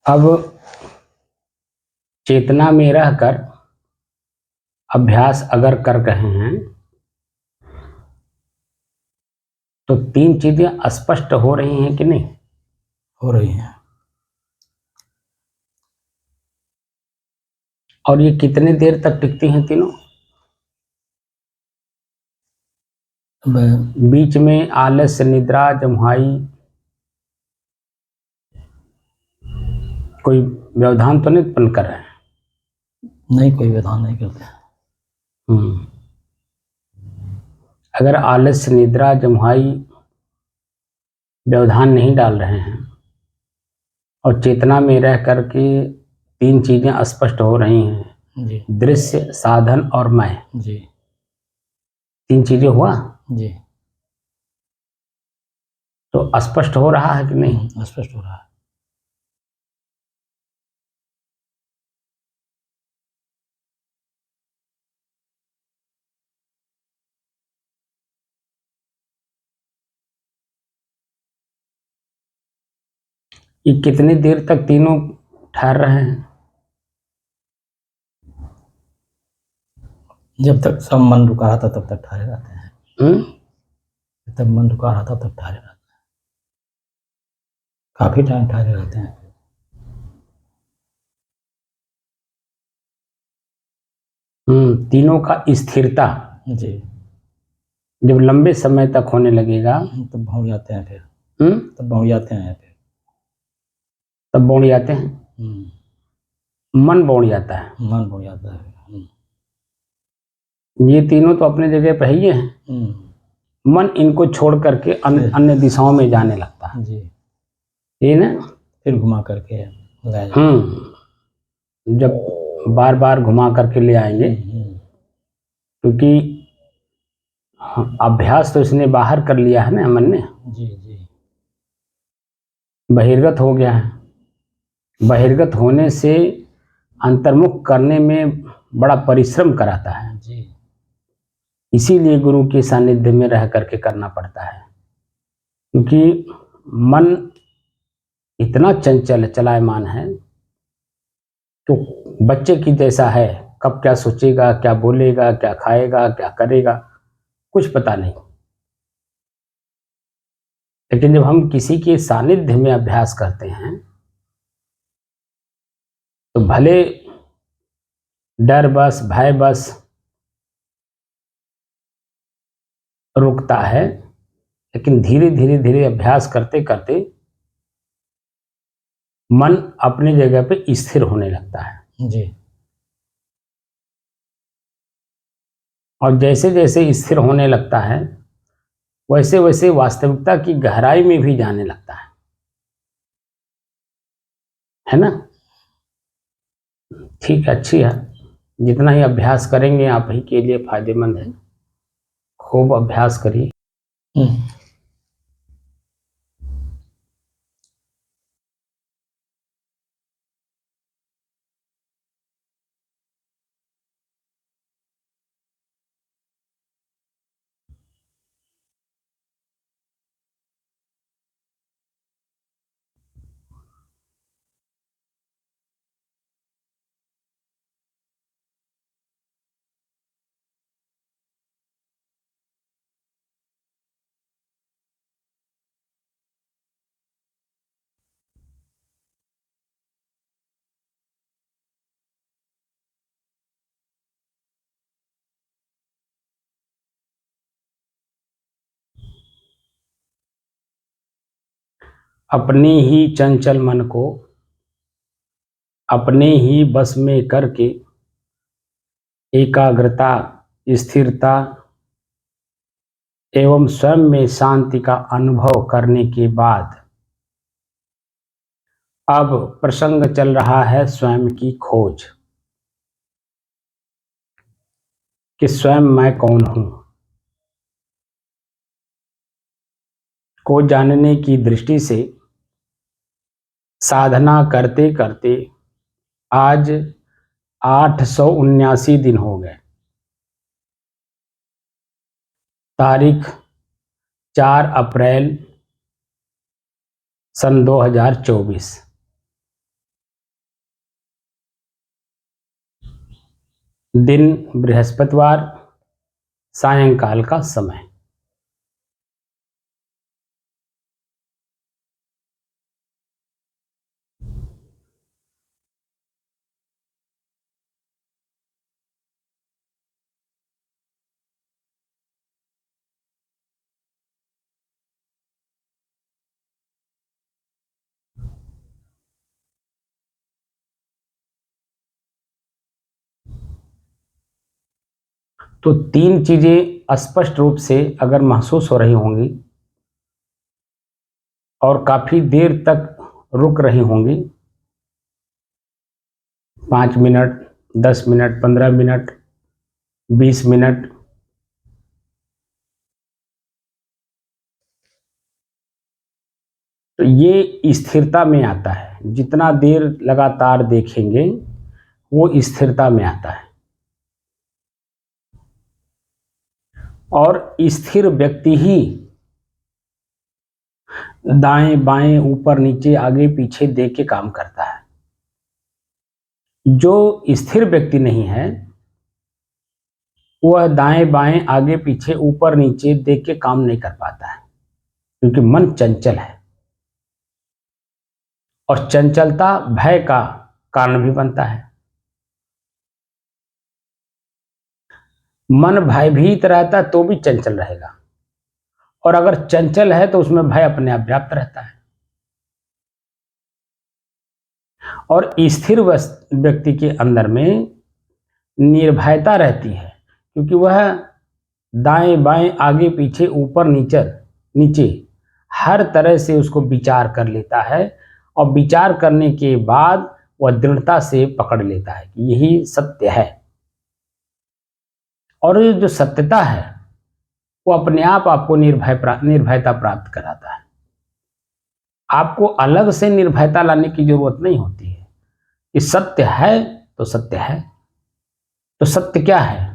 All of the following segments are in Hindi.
अब चेतना में रहकर अभ्यास अगर कर रहे हैं तो तीन चीजें स्पष्ट हो रही हैं कि नहीं? हो रही हैं। और ये कितनी देर तक टिकती हैं तीनों? बीच में आलस्य, निद्रा, जम्हाई कोई व्यवधान तो नहीं उत्पन्न कर रहे हैं? नहीं, कोई व्यवधान नहीं करते। अगर आलस्य, निद्रा, जम्हाई व्यवधान नहीं डाल रहे हैं और चेतना में रह करके तीन चीजें स्पष्ट हो रही हैं जी, दृश्य, साधन और मैं, जी, तीन चीजें हुआ जी, तो स्पष्ट हो रहा है कि नहीं? स्पष्ट हो रहा है। ये कितनी देर तक तीनों ठहर रहे हैं? जब तक सब मन रुका रहता तब तक ठहरे रहते हैं। जब तक मन रुका रहता तब ठहरे रहते हैं। काफी टाइम ठहरे रहते हैं। तीनों का स्थिरता जी, जब लंबे समय तक होने लगेगा तब भौं जाते हैं फिर। तब तब भौं जाते हैं फिर। बौड़ जाते हैं, मन बौड़ जाता है। मन भौं जाता है। ये तीनों तो अपने जगह पे ही हैं। मन इनको छोड़ करके अन्य दिशाओं में जाने लगता है। जी, ये ना फिर घुमा करके ले जाते हैं। जब बार बार घुमा करके ले आएंगे क्योंकि अभ्यास तो इसने बाहर कर लिया है ना, मन ने। जी, जी, बहिर्गत हो गया है। बहिर्गत होने से अंतर्मुख करने में बड़ा परिश्रम कराता है। जी, इसीलिए गुरु के सानिध्य में रह करके करना पड़ता है, क्योंकि मन इतना चंचल चलायमान है तो बच्चे की जैसा है। कब क्या सोचेगा, क्या बोलेगा, क्या खाएगा, क्या करेगा, कुछ पता नहीं। लेकिन जब हम किसी के सानिध्य में अभ्यास करते हैं तो भले डर बस, भय बस रुकता है, लेकिन धीरे धीरे धीरे अभ्यास करते करते मन अपनी जगह पे स्थिर होने लगता है। जी, और जैसे जैसे स्थिर होने लगता है वैसे वैसे वास्तविकता की गहराई में भी जाने लगता है ना? ठीक है, अच्छी है। जितना ही अभ्यास करेंगे आप ही के लिए फायदेमंद है। खूब अभ्यास करिए। अपने ही चंचल मन को अपने ही बस में करके एकाग्रता, स्थिरता एवं स्वयं में शांति का अनुभव करने के बाद अब प्रसंग चल रहा है स्वयं की खोज कि स्वयं मैं कौन हूं को जानने की दृष्टि से साधना करते करते आज 879 दिन हो गए। तारीख 4 अप्रैल सन 2024। दिन बृहस्पतिवार, सायंकाल का समय। तो 3 चीजें स्पष्ट रूप से अगर महसूस हो रही होंगी और काफी देर तक रुक रही होंगी, 5 मिनट, 10 मिनट, 15 मिनट, 20 मिनट, तो ये स्थिरता में आता है। जितना देर लगातार देखेंगे वो स्थिरता में आता है। और स्थिर व्यक्ति ही दाएं बाएं, ऊपर नीचे, आगे पीछे देख के काम करता है। जो स्थिर व्यक्ति नहीं है वह दाएं बाएं, आगे पीछे, ऊपर नीचे देख के काम नहीं कर पाता है, क्योंकि मन चंचल है। और चंचलता भय का कारण भी बनता है। मन भयभीत रहता है तो भी चंचल रहेगा, और अगर चंचल है तो उसमें भय अपने आप व्याप्त रहता है। और स्थिर व्यक्ति के अंदर में निर्भयता रहती है, क्योंकि वह दाएं बाएं, आगे पीछे, ऊपर नीचे हर तरह से उसको विचार कर लेता है, और विचार करने के बाद वह दृढ़ता से पकड़ लेता है कि यही सत्य है। और ये जो सत्यता है वो अपने आप आपको निर्भयता प्राप्त कराता है। आपको अलग से निर्भयता लाने की जरूरत नहीं होती है कि सत्य है तो सत्य है। तो सत्य क्या है?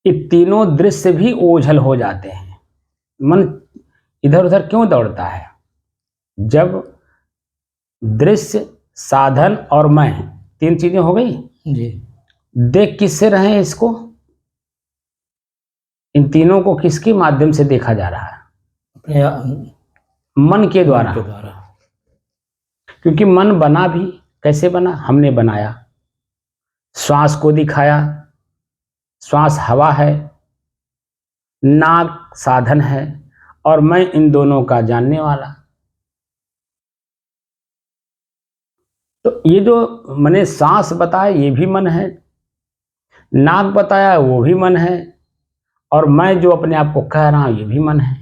ये तीनों दृश्य भी ओझल हो जाते हैं। मन इधर उधर क्यों दौड़ता है? जब दृश्य, साधन और मैं, 3 चीजें हो गई जी। देख किससे रहे हैं इसको? इन तीनों को किसके माध्यम से देखा जा रहा है? अपने मन के द्वारा। क्योंकि मन बना भी कैसे बना? हमने बनाया। श्वास को दिखाया, श्वास हवा है, नाक साधन है, और मैं इन दोनों का जानने वाला। तो ये जो मैंने सांस बताया ये भी मन है, नाक बताया वो भी मन है, और मैं जो अपने आप को कह रहा हूं ये भी मन है।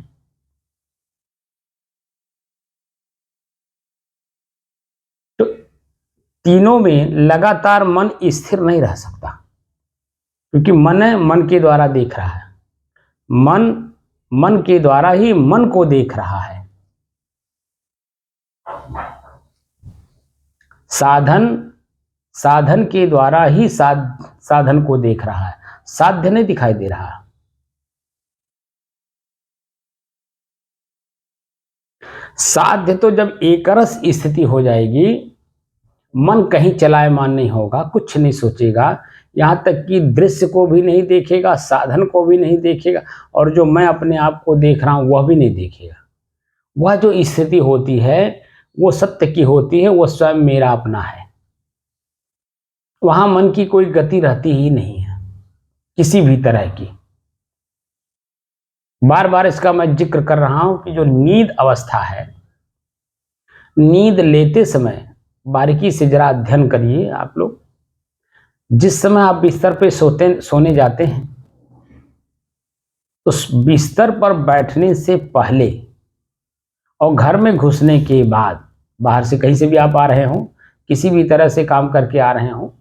तो तीनों में लगातार मन स्थिर नहीं रह सकता, क्योंकि मन के द्वारा देख रहा है। मन के द्वारा ही मन को देख रहा है। साधन के द्वारा ही साधन को देख रहा है। साध्य नहीं दिखाई दे रहा। साध्य तो जब एकरस स्थिति हो जाएगी, मन कहीं चलायमान नहीं होगा, कुछ नहीं सोचेगा, यहां तक कि दृश्य को भी नहीं देखेगा, साधन को भी नहीं देखेगा, और जो मैं अपने आप को देख रहा हूं वह भी नहीं देखेगा। वह जो स्थिति होती है वो सत्य की होती है, वो स्वयं मेरा अपना है। वहां मन की कोई गति रहती ही नहीं है किसी भी तरह की। बार बार इसका मैं जिक्र कर रहा हूं कि जो नींद अवस्था है, नींद लेते समय बारीकी से जरा अध्ययन करिए आप लोग। जिस समय आप बिस्तर पे सोने जाते हैं, उस बिस्तर पर बैठने से पहले और घर में घुसने के बाद, बाहर से कहीं से भी आप आ रहे हो, किसी भी तरह से काम करके आ रहे हो,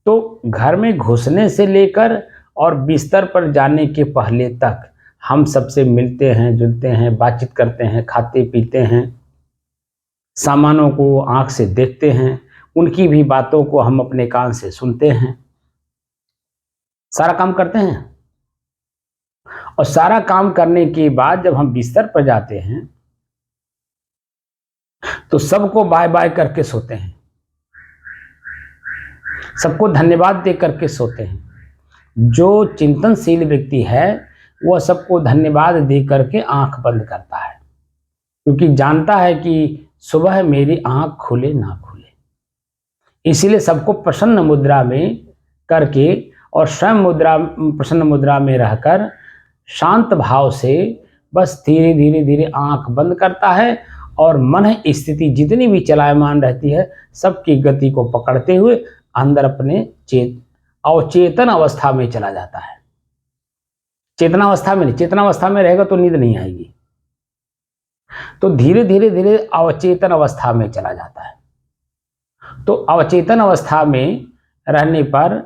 तो घर में घुसने से लेकर और बिस्तर पर जाने के पहले तक हम सबसे मिलते हैं, जुलते हैं, बातचीत करते हैं, खाते पीते हैं, सामानों को आंख से देखते हैं, उनकी भी बातों को हम अपने कान से सुनते हैं, सारा काम करते हैं। और सारा काम करने के बाद जब हम बिस्तर पर जाते हैं तो सबको बाय बाय करके सोते हैं। सबको धन्यवाद दे करके सोते हैं। जो चिंतनशील व्यक्ति है वह सबको धन्यवाद दे करके आंख बंद करता है, क्योंकि जानता है कि सुबह मेरी आंख खुले ना खुले। इसीलिए सबको प्रसन्न मुद्रा में करके और स्वयं प्रसन्न मुद्रा में रहकर शांत भाव से बस धीरे धीरे धीरे आंख बंद करता है और मन स्थिति जितनी भी चलायमान रहती है सबकी गति को पकड़ते हुए अंदर अपने अवचेतन अवस्था में चला जाता है। चेतनावस्था में नहीं, चेतनावस्था में रहेगा तो नींद नहीं आएगी, तो धीरे धीरे धीरे अवचेतन अवस्था में चला जाता है। तो अवचेतन अवस्था में रहने पर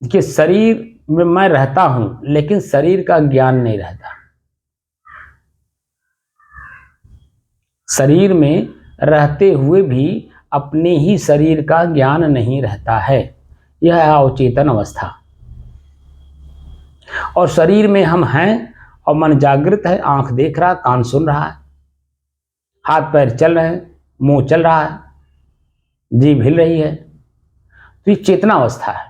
कि शरीर में मैं रहता हूं लेकिन शरीर का ज्ञान नहीं रहता। शरीर में रहते हुए भी अपने ही शरीर का ज्ञान नहीं रहता है, यह है अवचेतन अवस्था। और शरीर में हम हैं और मन जागृत है, आंख देख रहा, कान सुन रहा है, हाथ पैर चल रहे हैं, मुंह चल रहा है, जीभ हिल रही है, तो ये चेतना अवस्था है।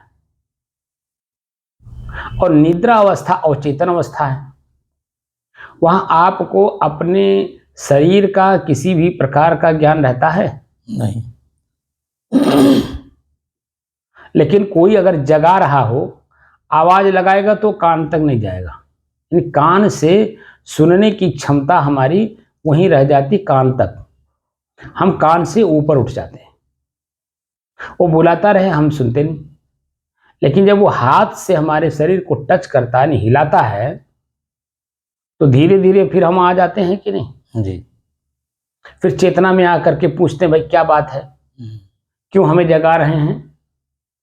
और निद्रा अवस्था अवचेतन अवस्था है। वहां आपको अपने शरीर का किसी भी प्रकार का ज्ञान रहता है नहीं। लेकिन कोई अगर जगा रहा हो, आवाज लगाएगा तो कान तक नहीं जाएगा, यानी कान से सुनने की क्षमता हमारी वहीं रह जाती, कान तक। हम कान से ऊपर उठ जाते हैं, वो बुलाता रहे हम सुनते नहीं। लेकिन जब वो हाथ से हमारे शरीर को टच करता है, हिलाता है, तो धीरे धीरे फिर हम आ जाते हैं कि नहीं जी। फिर चेतना में आकर के पूछते हैं भाई क्या बात है, क्यों हमें जगा रहे हैं,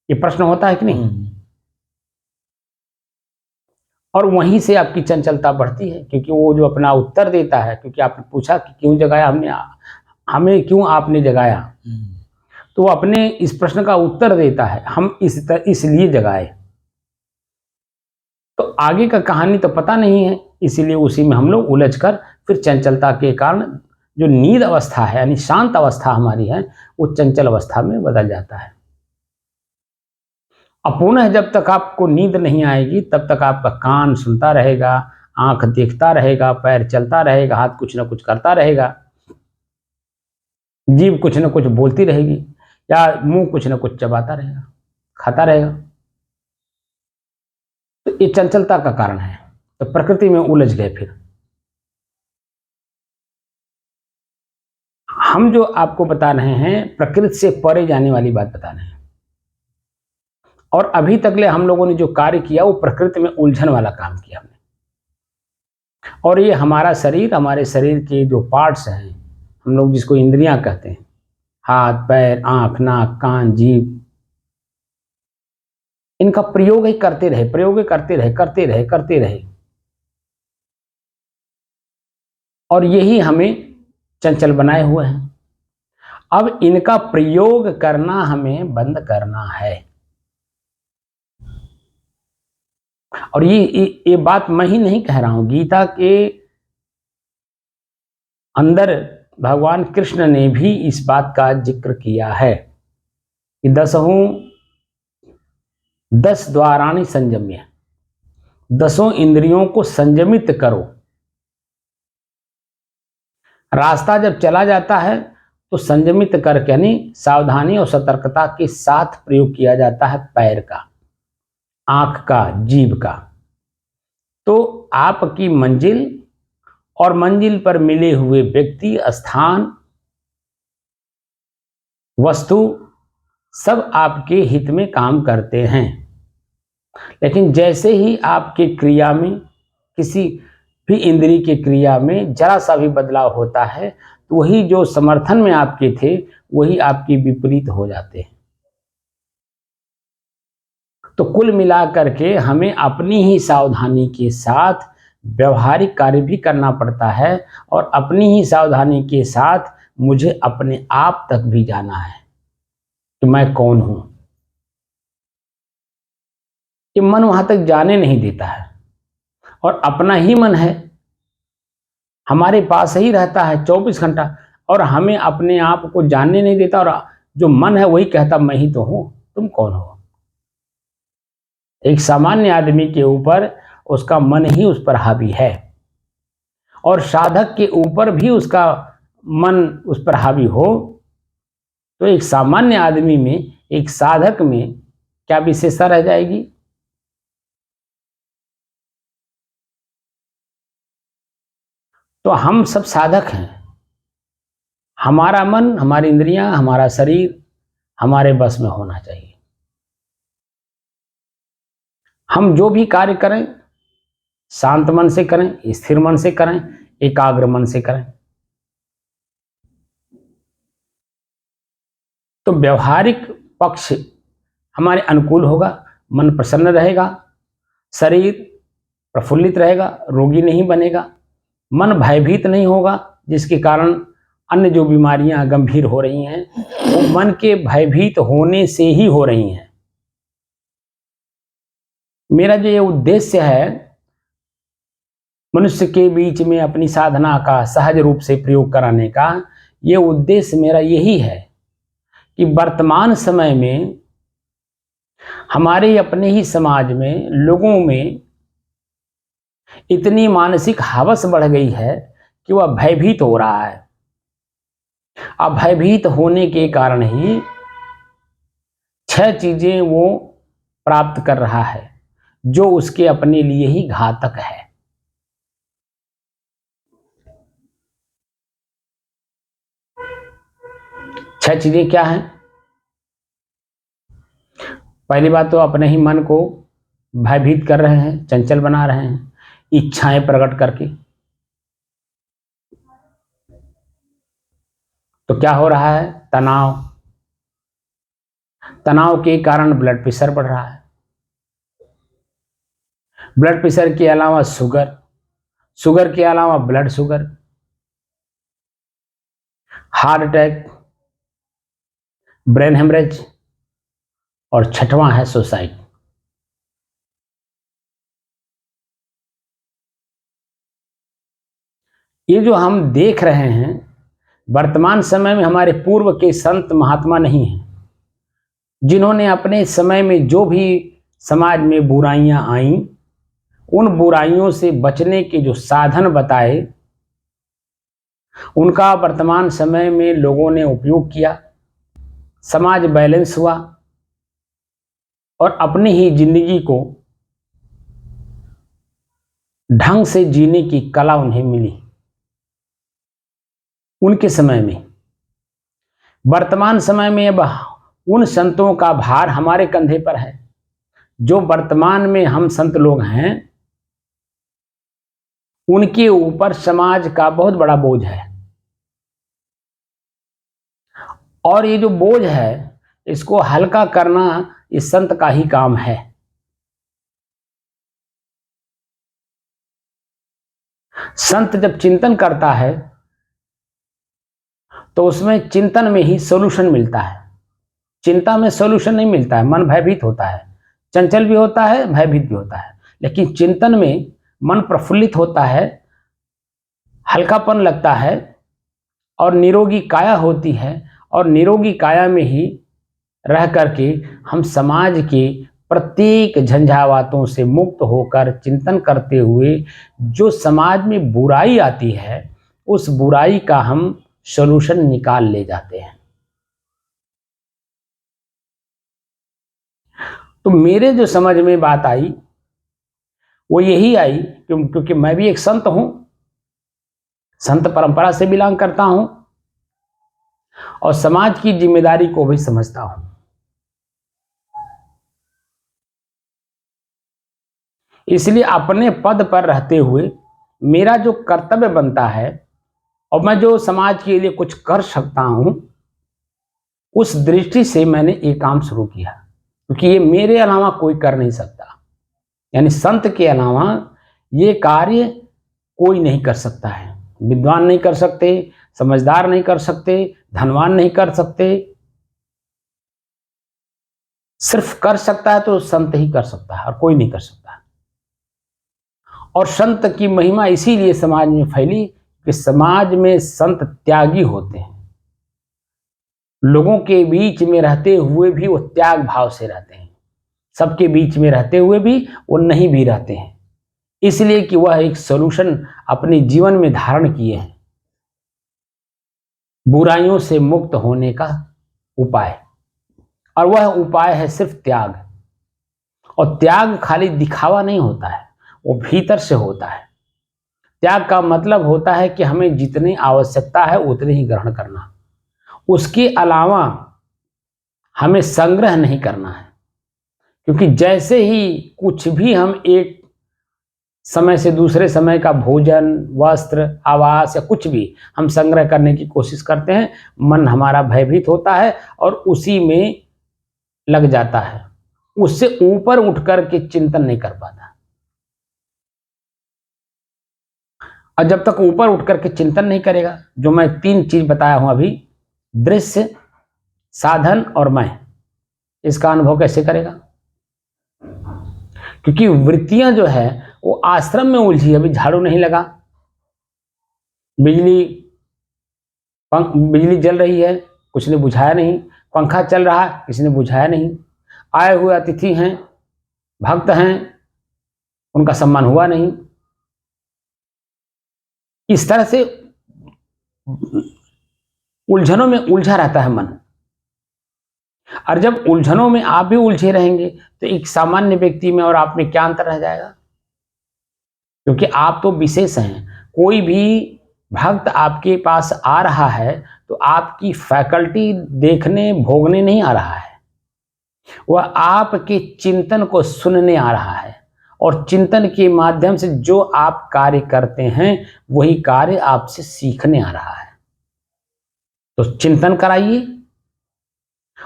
ये प्रश्न होता है कि नहीं। और वहीं से आपकी चंचलता बढ़ती है, क्योंकि वो जो अपना उत्तर देता है, क्योंकि आपने पूछा कि क्यों जगाया हमने, हमें क्यों आपने जगाया, तो वो अपने इस प्रश्न का उत्तर देता है, हम इसलिए जगाए। तो आगे का कहानी तो पता नहीं है, इसीलिए उसी में हम लोग उलझकर फिर चंचलता के कारण जो नींद अवस्था है यानी शांत अवस्था हमारी है, वो चंचल अवस्था में बदल जाता है। अब पुनः जब तक आपको नींद नहीं आएगी तब तक आपका कान सुनता रहेगा, आंख देखता रहेगा, पैर चलता रहेगा, हाथ कुछ ना कुछ करता रहेगा, जीभ कुछ ना कुछ बोलती रहेगी, या मुंह कुछ ना कुछ चबाता रहेगा, खाता रहेगा। तो ये चंचलता का कारण है। तो प्रकृति में उलझ गए। फिर हम जो आपको बता रहे हैं प्रकृति से परे जाने वाली बात बता रहे हैं, और अभी तक ले हम लोगों ने जो कार्य किया वो प्रकृति में उलझन वाला काम किया हमने। और ये हमारा शरीर, हमारे शरीर के जो पार्ट्स हैं, हम लोग जिसको इंद्रियां कहते हैं, हाथ पैर आंख नाक कान जीभ, इनका प्रयोग ही करते रहे, प्रयोग ही करते रहे, और यही हमें चंचल बनाए हुए हैं। अब इनका प्रयोग करना हमें बंद करना है। और ये बात मैं ही नहीं कह रहा हूं, गीता के अंदर भगवान कृष्ण ने भी इस बात का जिक्र किया है कि 10 द्वाराणि संयम्य, 10 इंद्रियों को संयमित करो। रास्ता जब चला जाता है तो संयमित करके यानी सावधानी और सतर्कता के साथ प्रयोग किया जाता है पैर का, आंख का, जीभ का। तो आपकी मंजिल और मंजिल पर मिले हुए व्यक्ति, स्थान, वस्तु सब आपके हित में काम करते हैं। लेकिन जैसे ही आपके क्रिया में, किसी भी इंद्रिय की क्रिया में जरा सा भी बदलाव होता है तो वही जो समर्थन में आपके थे वही आपकी विपरीत हो जाते हैं। तो कुल मिलाकर के हमें अपनी ही सावधानी के साथ व्यवहारिक कार्य भी करना पड़ता है, और अपनी ही सावधानी के साथ मुझे अपने आप तक भी जाना है कि मैं कौन हूं। ये मन वहां तक जाने नहीं देता है, और अपना ही मन है हमारे पास ही रहता है 24 घंटा, और हमें अपने आप को जानने नहीं देता, और जो मन है वही कहता मैं ही तो हूं। तुम कौन हो? एक सामान्य आदमी के ऊपर उसका मन ही उस पर हावी है, और साधक के ऊपर भी उसका मन उस पर हावी हो, तो एक सामान्य आदमी में, एक साधक में क्या विशेषता रह जाएगी? तो हम सब साधक हैं। हमारा मन, हमारी इंद्रियां, हमारा शरीर हमारे बस में होना चाहिए। हम जो भी कार्य करें शांत मन से करें, स्थिर मन से करें, एकाग्र मन से करें। तो व्यवहारिक पक्ष हमारे अनुकूल होगा, मन प्रसन्न रहेगा, शरीर प्रफुल्लित रहेगा, रोगी नहीं बनेगा, मन भयभीत नहीं होगा, जिसके कारण अन्य जो बीमारियां गंभीर हो रही हैं वो मन के भयभीत होने से ही हो रही हैं। मेरा जो ये उद्देश्य है मनुष्य के बीच में अपनी साधना का सहज रूप से प्रयोग कराने का, ये उद्देश्य मेरा यही है कि वर्तमान समय में हमारे अपने ही समाज में लोगों में इतनी मानसिक हवस बढ़ गई है कि वह भयभीत हो रहा है। अब भयभीत होने के कारण ही 6 चीजें वो प्राप्त कर रहा है जो उसके अपने लिए ही घातक है। छह चीजें क्या हैं? पहली बात तो अपने ही मन को भयभीत कर रहे हैं, चंचल बना रहे हैं, इच्छाएं प्रकट करके। तो क्या हो रहा है? तनाव। तनाव के कारण ब्लड प्रेशर बढ़ रहा है। ब्लड प्रेशर के अलावा शुगर, शुगर के अलावा blood sugar, heart attack, brain haemorrhage, और छठवां है सुसाइड। ये जो हम देख रहे हैं वर्तमान समय में, हमारे पूर्व के संत महात्मा नहीं हैं जिन्होंने अपने समय में जो भी समाज में बुराइयां आईं, उन बुराइयों से बचने के जो साधन बताए, उनका वर्तमान समय में लोगों ने उपयोग किया, समाज बैलेंस हुआ और अपनी ही जिंदगी को ढंग से जीने की कला उन्हें मिली उनके समय में। वर्तमान समय में अब उन संतों का भार हमारे कंधे पर है। जो वर्तमान में हम संत लोग हैं उनके ऊपर समाज का बहुत बड़ा बोझ है, और ये जो बोझ है इसको हल्का करना इस संत का ही काम है। संत जब चिंतन करता है तो उसमें चिंतन में ही सॉल्यूशन मिलता है, चिंता में सॉल्यूशन नहीं मिलता है। मन भयभीत होता है, चंचल भी होता है, भयभीत भी होता है, लेकिन चिंतन में मन प्रफुल्लित होता है, हल्कापन लगता है और निरोगी काया होती है, और निरोगी काया में ही रह करके हम समाज के प्रत्येक झंझावातों से मुक्त होकर चिंतन करते हुए जो समाज में बुराई आती है उस बुराई का हम सॉल्यूशन निकाल ले जाते हैं। तो मेरे जो समझ में बात आई वो यही आई क्योंकि मैं भी एक संत हूं, संत परंपरा से बिलोंग करता हूं और समाज की जिम्मेदारी को भी समझता हूं। इसलिए अपने पद पर रहते हुए मेरा जो कर्तव्य बनता है और मैं जो समाज के लिए कुछ कर सकता हूं, उस दृष्टि से मैंने ये काम शुरू किया, क्योंकि ये मेरे अलावा कोई कर नहीं सकता। यानी संत के अलावा ये कार्य कोई नहीं कर सकता है। विद्वान नहीं कर सकते, समझदार नहीं कर सकते, धनवान नहीं कर सकते, सिर्फ कर सकता है तो संत ही कर सकता है और कोई नहीं कर सकता। और संत की महिमा इसीलिए समाज में फैली कि समाज में संत त्यागी होते हैं, लोगों के बीच में रहते हुए भी वो त्याग भाव से रहते हैं, सबके बीच में रहते हुए भी वो नहीं भी रहते हैं, इसलिए कि वह एक सॉल्यूशन अपने जीवन में धारण किए हैं, बुराइयों से मुक्त होने का उपाय। और वह उपाय है सिर्फ त्याग। और त्याग खाली दिखावा नहीं होता है, वो भीतर से होता है। त्याग का मतलब होता है कि हमें जितनी आवश्यकता है उतनी ही ग्रहण करना, उसके अलावा हमें संग्रह नहीं करना है। क्योंकि जैसे ही कुछ भी हम एक समय से दूसरे समय का भोजन, वस्त्र, आवास या कुछ भी हम संग्रह करने की कोशिश करते हैं, मन हमारा भयभीत होता है और उसी में लग जाता है, उससे ऊपर उठ करके चिंतन नहीं कर पाता। और जब तक ऊपर उठ करके चिंतन नहीं करेगा, जो मैं 3 चीज बताया हूं अभी, दृश्य, साधन और मैं, इसका अनुभव कैसे करेगा? क्योंकि वृत्तियां जो है वो आश्रम में उलझी। अभी झाड़ू नहीं लगा, बिजली जल रही है, कुछ ने बुझाया नहीं, पंखा चल रहा है, किसी ने बुझाया नहीं, आए हुए अतिथि हैं, भक्त हैं, उनका सम्मान हुआ नहीं। इस तरह से उलझनों में उलझा रहता है मन। और जब उलझनों में आप भी उलझे रहेंगे तो एक सामान्य व्यक्ति में और आप में क्या अंतर रह जाएगा? क्योंकि आप तो विशेष हैं। कोई भी भक्त आपके पास आ रहा है तो आपकी फैकल्टी देखने भोगने नहीं आ रहा है, वह आपके चिंतन को सुनने आ रहा है। और चिंतन के माध्यम से जो आप कार्य करते हैं वही कार्य आपसे सीखने आ रहा है। तो चिंतन कराइए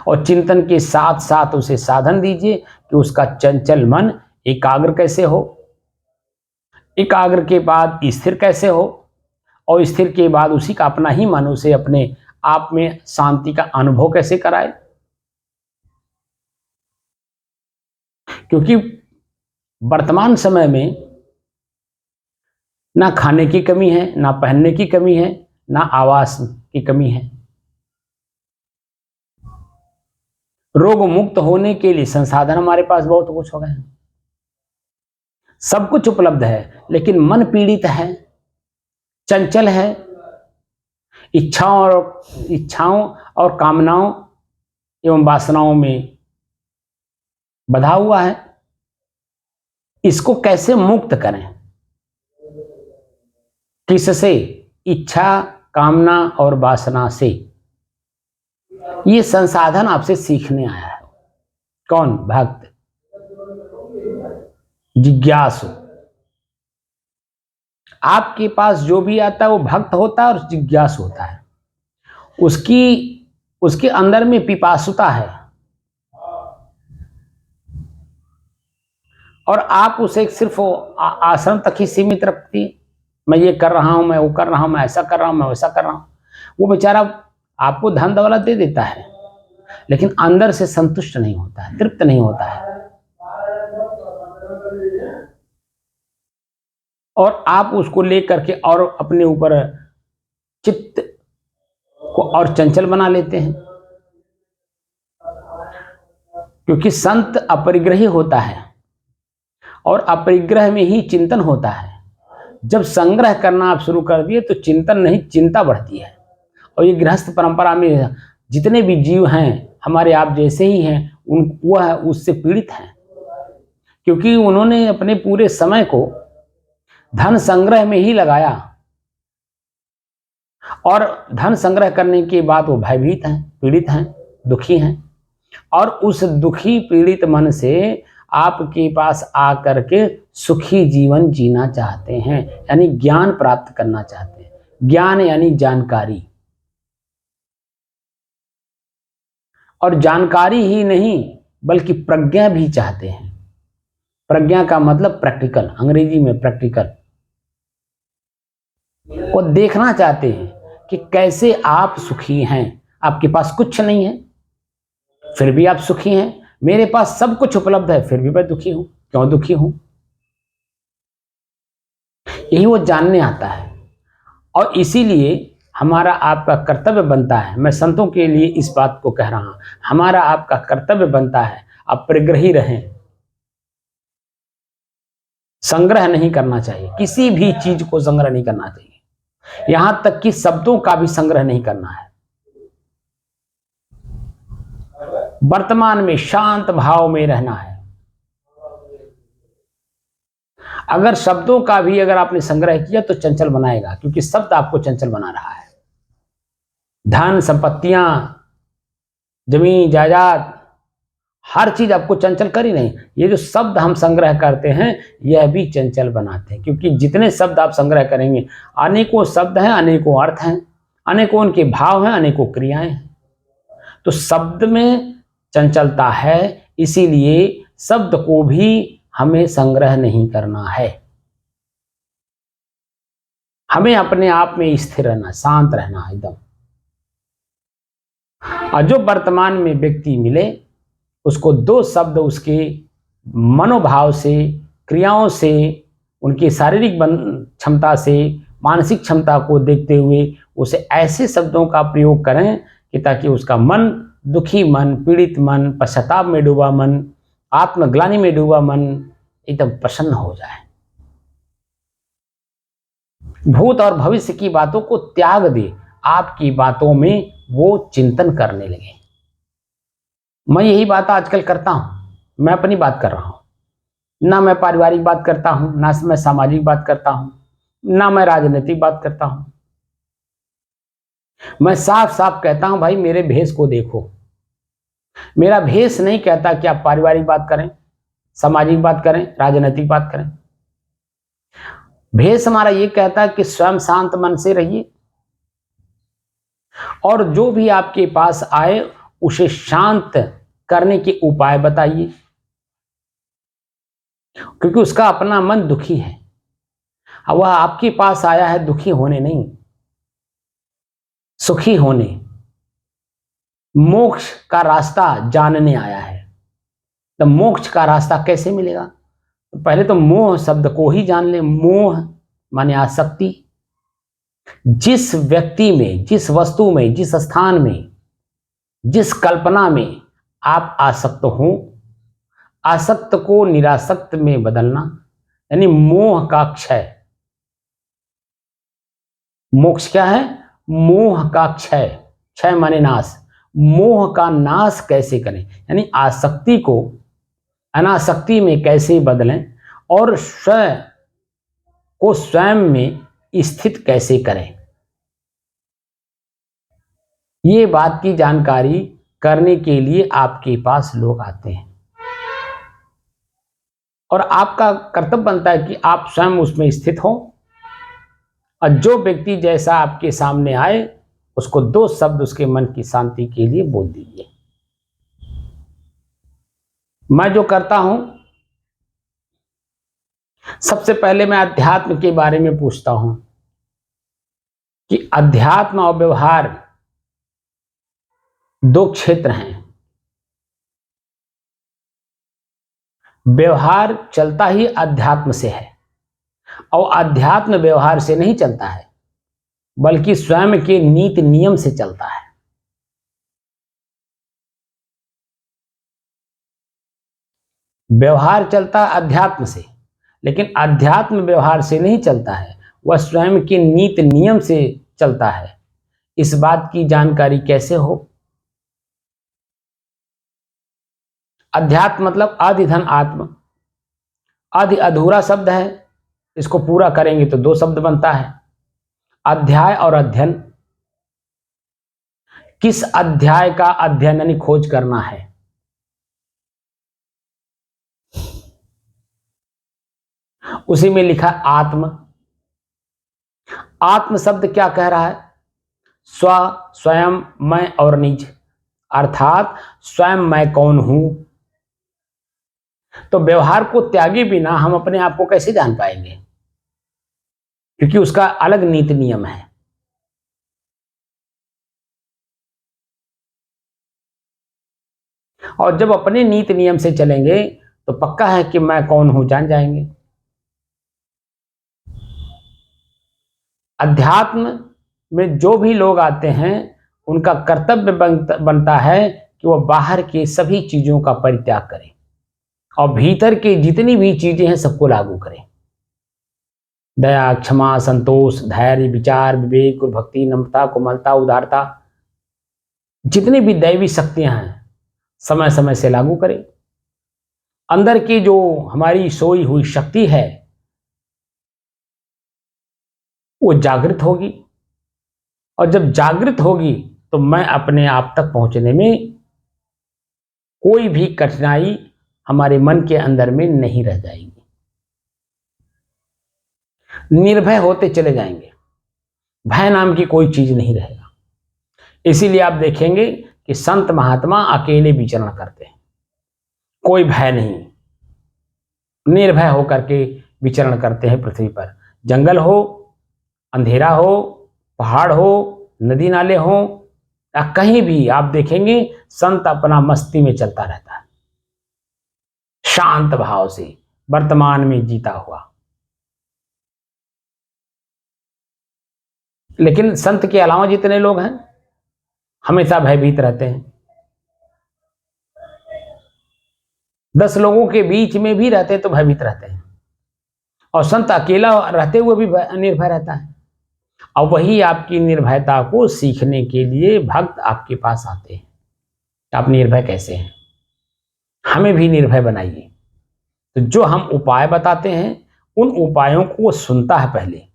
और चिंतन के साथ साथ उसे साधन दीजिए कि उसका चंचल मन एकाग्र कैसे हो, एकाग्र के बाद स्थिर कैसे हो, और स्थिर के बाद उसी का अपना ही मन उसे अपने आप में शांति का अनुभव कैसे कराए। क्योंकि वर्तमान समय में ना खाने की कमी है, ना पहनने की कमी है, ना आवास की कमी है। रोग मुक्त होने के लिए संसाधन हमारे पास बहुत कुछ हो गए हैं, सब कुछ उपलब्ध है, लेकिन मन पीड़ित है, चंचल है, इच्छाओं और कामनाओं एवं वासनाओं में बंधा हुआ है। इसको कैसे मुक्त करें? किससे? इच्छा, कामना और वासना से। ये संसाधन आपसे सीखने आया है। कौन? भक्त, जिज्ञासु। आपके पास जो भी आता है वो भक्त होता है और जिज्ञासु होता है। उसके अंदर में पिपासुता है और आप उसे सिर्फ आश्रम तक ही सीमित रखती। मैं ये कर रहा हूं, मैं वो कर रहा हूं, मैं ऐसा कर रहा हूं, मैं वैसा कर रहा हूं। वो बेचारा आपको धन दौलत दे देता है, लेकिन अंदर से संतुष्ट नहीं होता है, तृप्त नहीं होता है। और आप उसको लेकर के और अपने ऊपर चित्त को और चंचल बना लेते हैं। क्योंकि संत अपरिग्रही होता है और अपरिग्रह में ही चिंतन होता है। जब संग्रह करना आप शुरू कर दिए तो चिंतन नहीं, चिंता बढ़ती है। और ये गृहस्थ परंपरा में जितने भी जीव हैं, हमारे आप जैसे ही हैं, वह उससे पीड़ित हैं। क्योंकि उन्होंने अपने पूरे समय को धन संग्रह में ही लगाया और धन संग्रह करने के बाद वो भयभीत हैं, पीड़ित हैं, दुखी हैं। और उस दुखी पीड़ित मन से आपके पास आकर के सुखी जीवन जीना चाहते हैं, यानी ज्ञान प्राप्त करना चाहते हैं। ज्ञान यानी जानकारी, और जानकारी ही नहीं बल्कि प्रज्ञा भी चाहते हैं। प्रज्ञा का मतलब प्रैक्टिकल, अंग्रेजी में प्रैक्टिकल। वो देखना चाहते हैं कि कैसे आप सुखी हैं। आपके पास कुछ नहीं है फिर भी आप सुखी हैं, मेरे पास सब कुछ उपलब्ध है फिर भी मैं दुखी हूं। क्यों दुखी हूं? यही वो जानने आता है। और इसीलिए हमारा आपका कर्तव्य बनता है, मैं संतों के लिए इस बात को कह रहा हूं, हमारा आपका कर्तव्य बनता है आप परिग्रही रहें, संग्रह नहीं करना चाहिए, किसी भी चीज को संग्रह नहीं करना चाहिए, यहां तक कि शब्दों का भी संग्रह नहीं करना है। वर्तमान में शांत भाव में रहना है। अगर शब्दों का भी अगर आपने संग्रह किया तो चंचल बनाएगा, क्योंकि शब्द आपको चंचल बना रहा है। धन संपत्तियां, जमीन जायदाद, हर चीज आपको चंचल कर ही नहीं, ये जो शब्द हम संग्रह करते हैं यह भी चंचल बनाते हैं, क्योंकि जितने शब्द आप संग्रह करेंगे, अनेकों शब्द हैं, अनेकों अर्थ हैं, अनेकों उनके भाव हैं, अनेकों क्रियाएं हैं, तो शब्द में चंचलता है, इसीलिए शब्द को भी हमें संग्रह नहीं करना है। हमें अपने आप में स्थिर रहना, शांत रहना एकदम। और जो वर्तमान में व्यक्ति मिले उसको दो शब्द उसके मनोभाव से, क्रियाओं से, उनकी शारीरिक क्षमता से, मानसिक क्षमता को देखते हुए उसे ऐसे शब्दों का प्रयोग करें कि ताकि उसका मन, दुखी मन, पीड़ित मन, पश्चाताप में डूबा मन, आत्मग्लानि में डूबा मन एकदम प्रसन्न हो जाए, भूत और भविष्य की बातों को त्याग दे, आपकी बातों में वो चिंतन करने लगे। मैं यही बात आजकल करता हूं, मैं अपनी बात कर रहा हूं, ना मैं पारिवारिक बात करता हूं, ना मैं सामाजिक बात करता हूं, ना मैं राजनीतिक बात करता हूं। मैं साफ साफ कहता हूं भाई मेरे भेष को देखो। मेरा भेष नहीं कहता कि आप पारिवारिक बात करें, सामाजिक बात करें, राजनीतिक बात करें। भेष हमारा ये कहता है कि स्वयं शांत मन से रहिए और जो भी आपके पास आए उसे शांत करने के उपाय बताइए, क्योंकि उसका अपना मन दुखी है, वह आपके पास आया है दुखी होने नहीं, सुखी होने, मोक्ष का रास्ता जानने आया है। तो मोक्ष का रास्ता कैसे मिलेगा? तो पहले तो मोह शब्द को ही जान ले। मोह माने आसक्ति। जिस व्यक्ति में, जिस वस्तु में, जिस स्थान में, जिस कल्पना में आप आसक्त हो, आसक्त को निरासक्त में बदलना यानी मोह का क्षय। मोक्ष क्या है? मोह का क्षय। क्षय माने नाश। मोह का नाश कैसे करें, यानी आसक्ति को अनासक्ति में कैसे बदलें और स्वयं को स्वयं में स्थित कैसे करें, ये बात की जानकारी करने के लिए आपके पास लोग आते हैं और आपका कर्तव्य बनता है कि आप स्वयं उसमें स्थित हो और जो व्यक्ति जैसा आपके सामने आए उसको दो शब्द उसके मन की शांति के लिए बोल दीजिए। मैं जो करता हूं, सबसे पहले मैं अध्यात्म के बारे में पूछता हूं कि अध्यात्म और व्यवहार दो क्षेत्र हैं। व्यवहार चलता ही अध्यात्म से है और अध्यात्म व्यवहार से नहीं चलता है, बल्कि स्वयं के नीति नियम से चलता है। व्यवहार चलता है अध्यात्म से, लेकिन अध्यात्म व्यवहार से नहीं चलता है, वह स्वयं के नीति नियम से चलता है। इस बात की जानकारी कैसे हो? अध्यात्म मतलब आदि धन आत्म। आदि अधूरा शब्द है, इसको पूरा करेंगे तो दो शब्द बनता है, अध्याय और अध्ययन। किस अध्याय का अध्ययन यानी खोज करना है? उसी में लिखा आत्म। आत्म शब्द क्या कह रहा है? स्व, स्वयं, मैं और निज, अर्थात स्वयं मैं कौन हूं। तो व्यवहार को त्यागे बिना हम अपने आप को कैसे जान पाएंगे, क्योंकि उसका अलग नीति नियम है। और जब अपने नीति नियम से चलेंगे तो पक्का है कि मैं कौन हूं जान जाएंगे। अध्यात्म में जो भी लोग आते हैं उनका कर्तव्य बनता है कि वह बाहर की सभी चीजों का परित्याग करें और भीतर की जितनी भी चीजें हैं सबको लागू करें। दया, क्षमा, संतोष, धैर्य, विचार, विवेक, गुरु भक्ति, नम्रता, कोमलता, उदारता, जितनी भी दैवी शक्तियां हैं समय समय से लागू करें। अंदर की जो हमारी सोई हुई शक्ति है वो जागृत होगी, और जब जागृत होगी तो मैं अपने आप तक पहुंचने में कोई भी कठिनाई हमारे मन के अंदर में नहीं रह जाएगी। निर्भय होते चले जाएंगे, भय नाम की कोई चीज नहीं रहेगा। इसीलिए आप देखेंगे कि संत महात्मा अकेले विचरण करते हैं, कोई भय नहीं, निर्भय होकर के विचरण करते हैं पृथ्वी पर। जंगल हो, अंधेरा हो, पहाड़ हो, नदी नाले हो, या कहीं भी आप देखेंगे संत अपना मस्ती में चलता रहता है, शांत भाव से वर्तमान में जीता हुआ। लेकिन संत के अलावा जितने लोग हैं हमेशा भयभीत रहते हैं। 10 लोगों के बीच में भी रहते तो भयभीत रहते हैं, और संत अकेला रहते हुए भी निर्भय रहता है। और वही आपकी निर्भयता को सीखने के लिए भक्त आपके पास आते हैं। आप निर्भय कैसे हैं, हमें भी निर्भय बनाइए। तो जो हम उपाय बताते हैं उन उपायों को वो सुनता है, पहले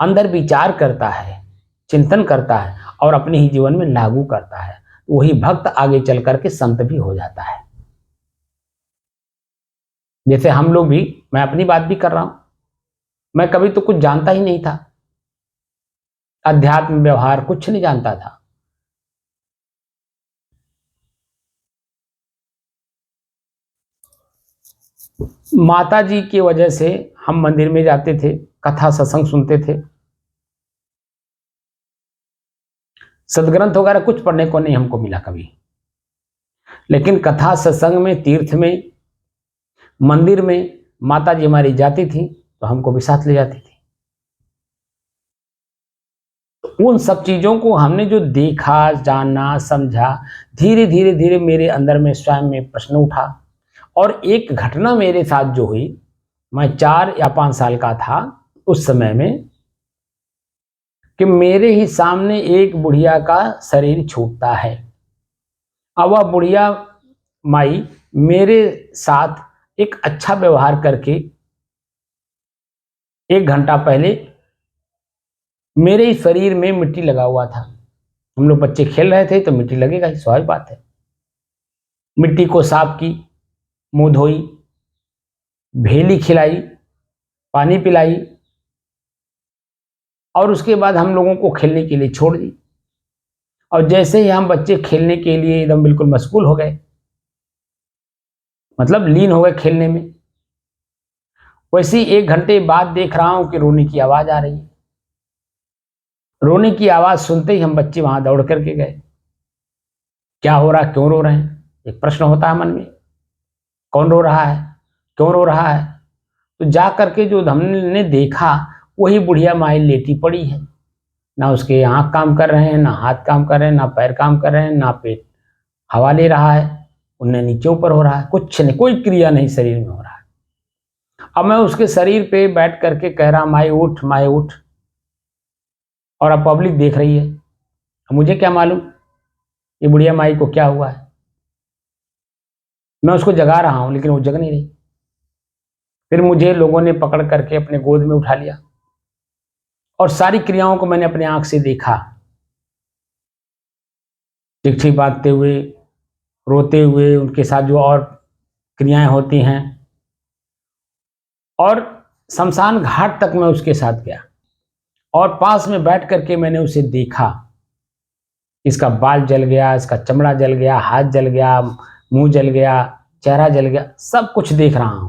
अंदर विचार करता है, चिंतन करता है और अपने ही जीवन में लागू करता है। वही भक्त आगे चल करके संत भी हो जाता है। जैसे हम लोग भी, मैं अपनी बात भी कर रहा हूं, मैं कभी तो कुछ जानता ही नहीं था, अध्यात्म व्यवहार कुछ नहीं जानता था। माता जी की वजह से हम मंदिर में जाते थे, कथा सत्संग सुनते थे। सदग्रंथ वगैरह कुछ पढ़ने को नहीं हमको मिला कभी, लेकिन कथा सत्संग में, तीर्थ में, मंदिर में माता जी हमारी जाती थी तो हमको भी साथ ले जाती थी। उन सब चीजों को हमने जो देखा, जाना, समझा, धीरे धीरे धीरे मेरे अंदर में स्वयं में प्रश्न उठा। और एक घटना मेरे साथ जो हुई, मैं 4 या 5 साल का था उस समय में, कि मेरे ही सामने एक बुढ़िया का शरीर छूटता है। अब वह बुढ़िया माई मेरे साथ एक अच्छा व्यवहार करके 1 घंटा पहले मेरे ही शरीर में मिट्टी लगा हुआ था। हम लोग बच्चे खेल रहे थे तो मिट्टी लगेगा ही, स्वाभाविक बात है। मिट्टी को साफ की, मुंह धोई, भेली खिलाई, पानी पिलाई, और उसके बाद हम लोगों को खेलने के लिए छोड़ दी। और जैसे ही हम बच्चे खेलने के लिए एकदम बिल्कुल मशगूल हो गए, मतलब लीन हो गए खेलने में, वैसे ही 1 घंटे बाद देख रहा हूं कि रोने की आवाज आ रही है। रोने की आवाज सुनते ही हम बच्चे वहां दौड़ करके गए। क्या हो रहा, क्यों रो रहे हैं, एक प्रश्न होता है मन में, कौन रो रहा है, क्यों रो रहा है। तो जा करके जो हमने देखा, वही बुढ़िया माई लेटी पड़ी है। ना उसके आंख काम कर रहे हैं, ना हाथ काम कर रहे हैं, ना पैर काम कर रहे हैं, ना पेट हवा ले रहा है, उन्हें नीचे ऊपर हो रहा है, कुछ नहीं, कोई क्रिया नहीं शरीर में हो रहा है। अब मैं उसके शरीर पे बैठ करके कह रहा, माई उठ, माई उठ, और अब पब्लिक देख रही है। अब मुझे क्या मालूम ये बुढ़िया माई को क्या हुआ है। मैं उसको जगा रहा हूं लेकिन वो जग नहीं रही। फिर मुझे लोगों ने पकड़ करके अपने गोद में उठा लिया और सारी क्रियाओं को मैंने अपने आंख से देखा। चिट्ठी बांधते हुए, रोते हुए, उनके साथ जो और क्रियाएं होती हैं, और शमशान घाट तक मैं उसके साथ गया और पास में बैठ करके मैंने उसे देखा। इसका बाल जल गया, इसका चमड़ा जल गया, हाथ जल गया, मुंह जल गया, चेहरा जल गया, सब कुछ देख रहा हूं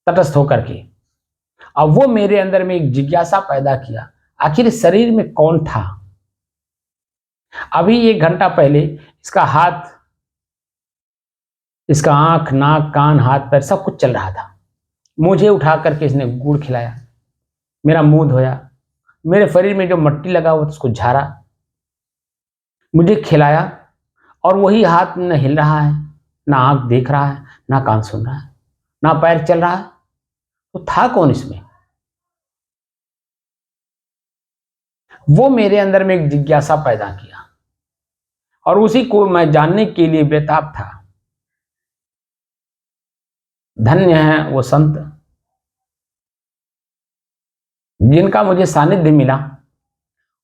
तटस्थ होकर के। अब वो मेरे अंदर में एक जिज्ञासा पैदा किया, आखिर इस शरीर में कौन था। अभी 1 घंटा पहले इसका हाथ, इसका आंख, नाक, कान, हाथ, पैर सब कुछ चल रहा था। मुझे उठा करके इसने गुड़ खिलाया, मेरा मुंह धोया, मेरे शरीर में जो मट्टी लगा हुआ था उसको झाड़ा, मुझे खिलाया, और वही हाथ न हिल रहा है, ना आंख देख रहा है, ना कान सुन रहा है, ना पैर चल रहा है, तो था कौन इसमें? वो मेरे अंदर में एक जिज्ञासा पैदा किया और उसी को मैं जानने के लिए बेताब था। धन्य है वो संत जिनका मुझे सानिध्य मिला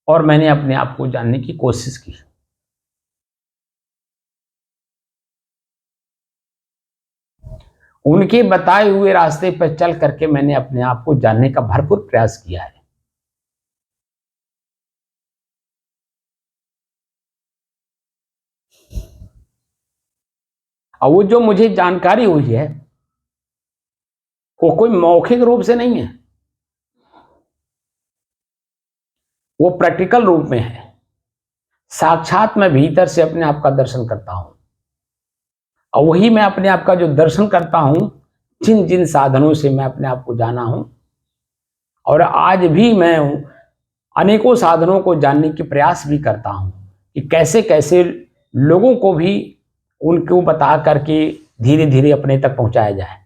और मैंने अपने आप को जानने की कोशिश की। उनके बताए हुए रास्ते पर चल करके मैंने अपने आप को जानने का भरपूर प्रयास किया है। और वो जो मुझे जानकारी हुई है वो कोई मौखिक रूप से नहीं है, वो प्रैक्टिकल रूप में है। साक्षात मैं भीतर से अपने आप का दर्शन करता हूं, और वही मैं अपने आप का जो दर्शन करता हूं, जिन जिन साधनों से मैं अपने आप को जाना हूं, और आज भी मैं अनेकों साधनों को जानने की प्रयास भी करता हूं कि कैसे कैसे लोगों को भी उनको बता करके धीरे धीरे अपने तक पहुंचाया जाए।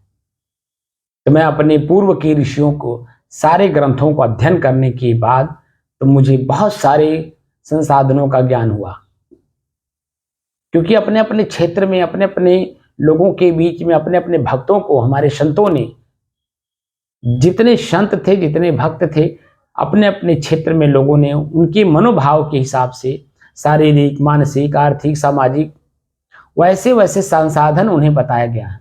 तो मैं अपने पूर्व के ऋषियों को सारे ग्रंथों को अध्ययन करने के बाद तो मुझे बहुत सारे संसाधनों का ज्ञान हुआ, क्योंकि अपने अपने क्षेत्र में अपने अपने लोगों के बीच में अपने अपने भक्तों को हमारे संतों ने, जितने संत थे जितने भक्त थे, अपने अपने क्षेत्र में लोगों ने उनके मनोभाव के हिसाब से शारीरिक, मानसिक, आर्थिक, सामाजिक वैसे वैसे संसाधन उन्हें बताया गया है,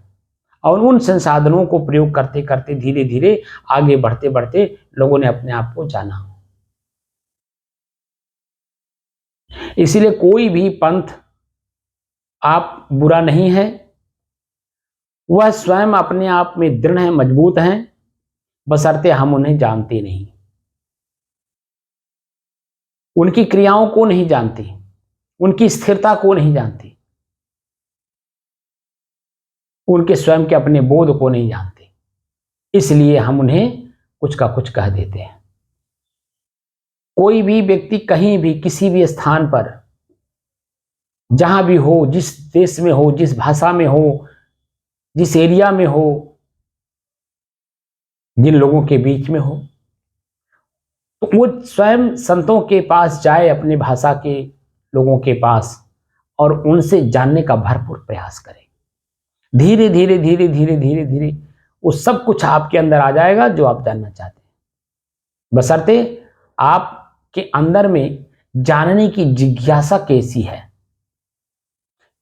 और उन संसाधनों को प्रयोग करते करते धीरे धीरे आगे बढ़ते बढ़ते लोगों ने अपने आप को जाना। इसलिए कोई भी पंथ आप बुरा नहीं है, वह स्वयं अपने आप में दृढ़ है, मजबूत है, बशर्ते हम उन्हें जानते नहीं, उनकी क्रियाओं को नहीं जानते, उनकी स्थिरता को नहीं जानते, उनके स्वयं के अपने बोध को नहीं जानते, इसलिए हम उन्हें कुछ का कुछ कह देते हैं। कोई भी व्यक्ति कहीं भी किसी भी स्थान पर जहां भी हो, जिस देश में हो, जिस भाषा में हो, जिस एरिया में हो, जिन लोगों के बीच में हो, तो वो स्वयं संतों के पास जाए, अपनी भाषा के लोगों के पास, और उनसे जानने का भरपूर प्रयास करे। धीरे धीरे धीरे धीरे धीरे धीरे वो सब कुछ आपके अंदर आ जाएगा जो आप जानना चाहते हैं, बशर्ते आपके अंदर में जानने की जिज्ञासा कैसी है,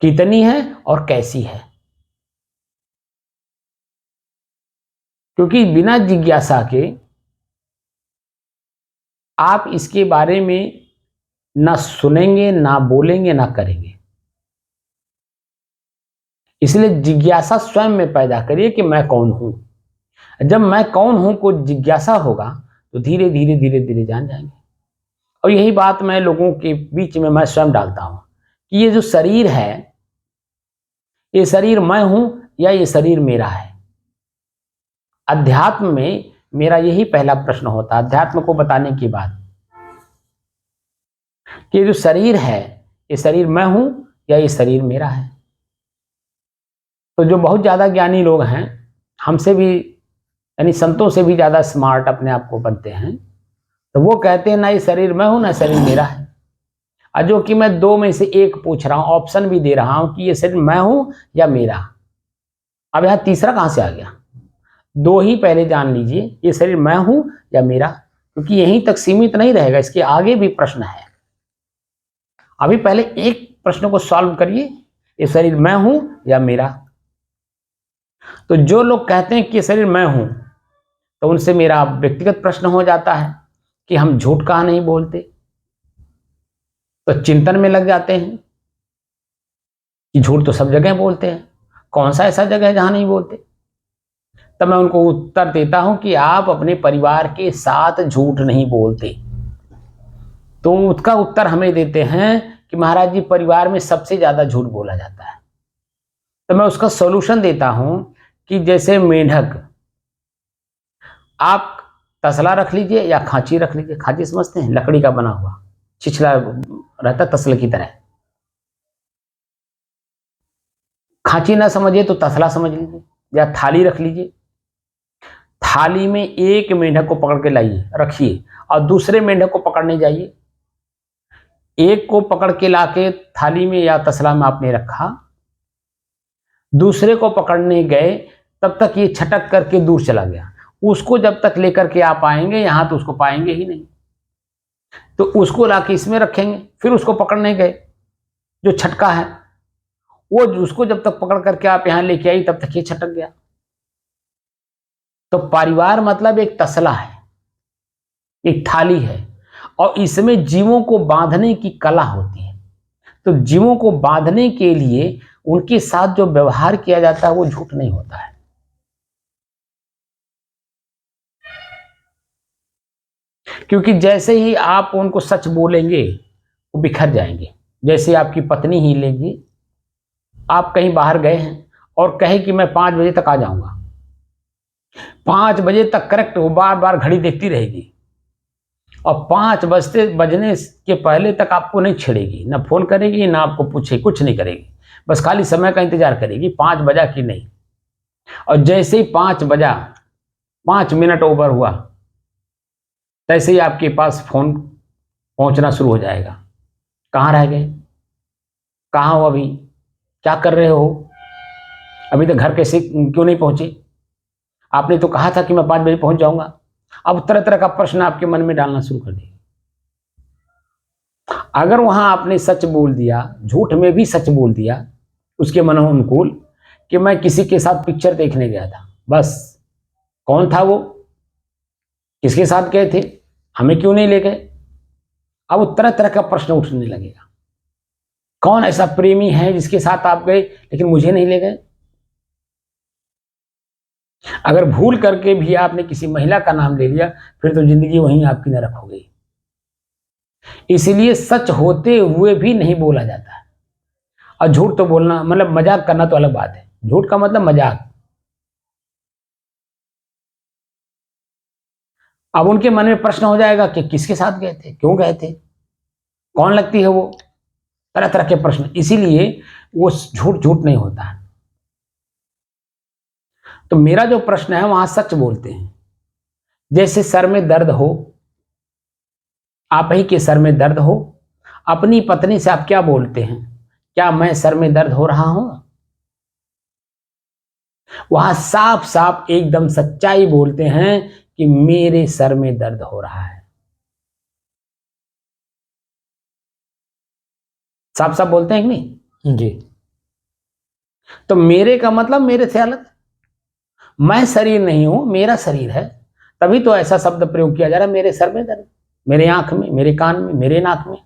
कितनी है और कैसी है। क्योंकि बिना जिज्ञासा के आप इसके बारे में ना सुनेंगे, ना बोलेंगे, ना करेंगे। इसलिए जिज्ञासा स्वयं में पैदा करिए कि मैं कौन हूं। जब मैं कौन हूं को जिज्ञासा होगा तो धीरे धीरे धीरे धीरे जान जाएंगे। और यही बात मैं लोगों के बीच में मैं स्वयं डालता हूं कि ये जो शरीर है, ये शरीर मैं हूं या ये शरीर मेरा है। अध्यात्म में मेरा यही पहला प्रश्न होता है, अध्यात्म को बताने के बाद, कि ये जो शरीर है, ये शरीर मैं हूं या ये शरीर मेरा है। तो जो बहुत ज्यादा ज्ञानी लोग हैं, हमसे भी यानी संतों से भी ज्यादा स्मार्ट अपने आप को बनते हैं, तो वो कहते हैं ना ये शरीर मैं हूं ना शरीर मेरा है। और जो कि मैं दो में से एक पूछ रहा हूं, ऑप्शन भी दे रहा हूं कि ये शरीर मैं हूं या मेरा। अब यहां तीसरा कहां से आ गया? दो ही पहले जान लीजिए, ये शरीर मैं हूं या मेरा, क्योंकि यहीं तक सीमित नहीं रहेगा, इसके आगे भी प्रश्न है। अभी पहले एक प्रश्न को सॉल्व करिए, ये शरीर मैं हूं या मेरा। तो जो लोग कहते हैं कि ये शरीर मैं हूं, तो उनसे मेरा व्यक्तिगत प्रश्न हो जाता है कि हम झूठ कहाँ नहीं बोलते। तो चिंतन में लग जाते हैं कि झूठ तो सब जगह बोलते हैं, कौन सा ऐसा जगह है जहां नहीं बोलते। तब मैं उनको उत्तर देता हूं कि आप अपने परिवार के साथ झूठ नहीं बोलते। तो उसका उत्तर हमें देते हैं कि महाराज जी परिवार में सबसे ज्यादा झूठ बोला जाता है। तो मैं उसका सॉल्यूशन देता हूं कि जैसे मेंढक, आप तसला रख लीजिए या खांची रख लीजिए। खांची समझते हैं, लकड़ी का बना हुआ छिछला रहता तसले की तरह। खांची ना समझिए तो तसला समझ लीजिए, या थाली रख लीजिए। थाली में एक मेंढक को पकड़ के लाइए, रखिए, और दूसरे मेंढक को पकड़ने जाइए। एक को पकड़ के लाके थाली में या तसला में आपने रखा, दूसरे को पकड़ने गए, तब तक ये छटक करके दूर चला गया। उसको जब तक लेकर के आप आएंगे यहां तो उसको पाएंगे ही नहीं, तो उसको लाके इसमें रखेंगे, फिर उसको पकड़ने गए जो छटका है, वो उसको जब तक पकड़ करके आप यहां लेके आई तब तक ये छटक गया। तो परिवार मतलब एक तसला है, एक थाली है, और इसमें जीवों को बांधने की कला होती है। तो जीवों को बांधने के लिए उनके साथ जो व्यवहार किया जाता है वो झूठ नहीं होता है। क्योंकि जैसे ही आप उनको सच बोलेंगे वो बिखर जाएंगे। जैसे आपकी पत्नी ही लेगी, आप कहीं बाहर गए हैं और कहे कि मैं 5 बजे तक आ जाऊंगा, 5 बजे तक करेक्ट वो बार बार घड़ी देखती रहेगी, और 5 बजने के पहले तक आपको नहीं छेड़ेगी, ना फोन करेगी, ना आपको पूछे, कुछ नहीं करेगी, बस खाली समय का इंतजार करेगी 5 बजा कि नहीं। और जैसे ही 5 बजा, 5 मिनट ओवर हुआ, तैसे ही आपके पास फोन पहुंचना शुरू हो जाएगा। कहाँ रह गए, कहाँ हो अभी, क्या कर रहे हो, अभी तक घर कैसे क्यों नहीं पहुंचे, आपने तो कहा था कि मैं 5 बजे पहुंच जाऊंगा। अब तरह तरह का प्रश्न आपके मन में डालना शुरू कर देगी। अगर वहां आपने सच बोल दिया, झूठ में भी सच बोल दिया उसके मनोनुकूल, कि मैं किसी के साथ पिक्चर देखने गया था, बस कौन था वो, किसके साथ गए थे, हमें क्यों नहीं ले गए, अब वो तरह तरह का प्रश्न उठने लगेगा। कौन ऐसा प्रेमी है जिसके साथ आप गए लेकिन मुझे नहीं ले गए। अगर भूल करके भी आपने किसी महिला का नाम ले लिया, फिर तो जिंदगी वहीं आपकी नरक हो गई। इसलिए सच होते हुए भी नहीं बोला जाता है। और झूठ तो बोलना मतलब मजाक करना तो अलग बात है, झूठ का मतलब मजाक। अब उनके मन में प्रश्न हो जाएगा कि किसके साथ गए थे, क्यों गए थे, कौन लगती है वो, तरह तरह के प्रश्न। इसीलिए वो झूठ झूठ नहीं होता है। तो मेरा जो प्रश्न है वहां सच बोलते हैं। जैसे सर में दर्द हो, आप ही के सर में दर्द हो, अपनी पत्नी से आप क्या बोलते हैं, क्या मैं सर में दर्द हो रहा हूं, वहां साफ साफ एकदम सच्चाई बोलते हैं कि मेरे सर में दर्द हो रहा है। साफ साफ बोलते हैं कि नहीं जी। तो मेरे का मतलब मेरे से अलग, मैं शरीर नहीं हूं, मेरा शरीर है, तभी तो ऐसा शब्द प्रयोग किया जा रहा है, मेरे सर में दर्द, मेरे आंख में, मेरे कान में, मेरे नाक में,